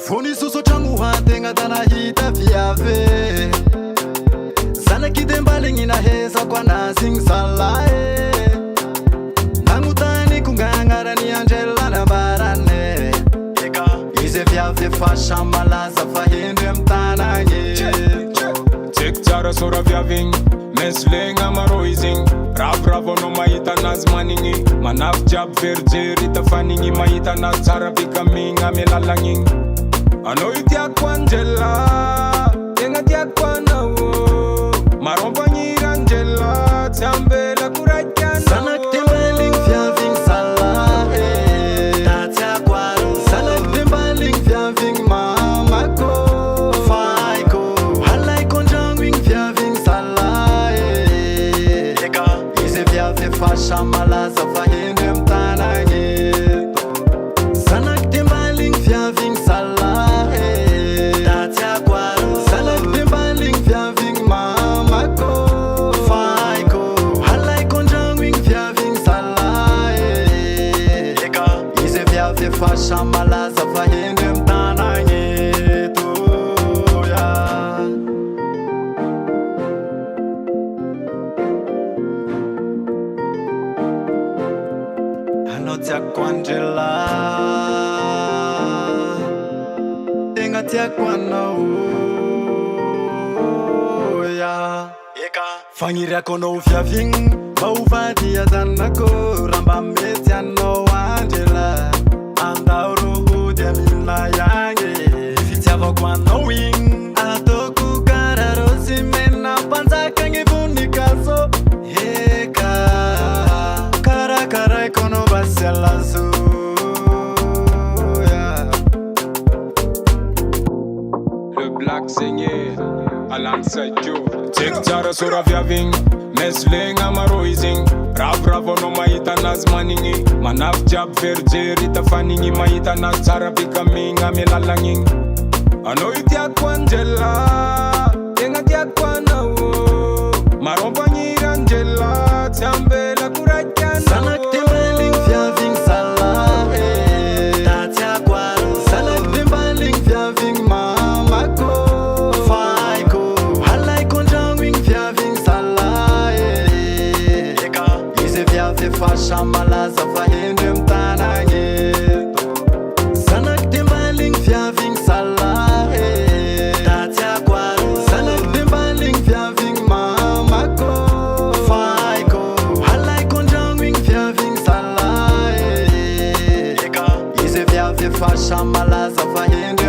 Foni suso tragno hategna da nahita viave zanaky de mbaligny nahezako anazy igny zalahy nagnotaniko ngagnarany Angela nambarane izy viavy efa samalaza fa hendry amy tanagny tseky tsara sora viavigny meslegna maro izy igny ravoravo anao mahita anazy manigny manafy jiaby verijery hita fa nigny mahita anazy tsara bikamigna amy lalagny igny anao io tiako Angela tegna tiako anao marompagniry Angela tsy ambelako raiky anao zanaky de mbaligny viavigny zalahy da tiako aro zanaky de mbaligny viavigny mamako faiko halaiko andragno igny viavigny zalahy izy viavy efa samalaza fa hendry amy tanagny zanaky de mbaligny viavigny zalahy da tiako aro zanaky de mbaligny viavigny mamako faiko halaiko andragno igny viavigny zalahy izy viavy efa samalaza fa hendry amy tanagny anao tiako Angela tegna tiako anao fagniriako anao viavigny mba hovady adanako raha mba mety anao Angela andao rohody amina iagny fitiavako anao igny ataoko kara rosy mena mpanjakagny vonikazo eka karakaraiko anao basialazo Le Black Seigneur alongside Joe tseky tsara sora viavigny meslegna maro izy igny ravoravo anao mahita anazy manigny manafy jiaby verijery hita fa nigny mahita anazy tsara bikamigna amy lalagny igny anao io tiako Angela tegna tiako anao marompagniry Angela tsy ambelako raiky zanaky de mbaligny viavigny zalahy da tiako aro zanaky de mbaligny viavigny mamako faiko halaiko andragno igny viavigny zalahy izy viavy efa samalaza fa hendry amy tanagny zanaky de mbaligny viavigny zalahy da tiako aro zanaky de mbaligny viavigny mamako faiko halaiko andragno igny viavigny zalahy izy viavy efa samalaza fa hendry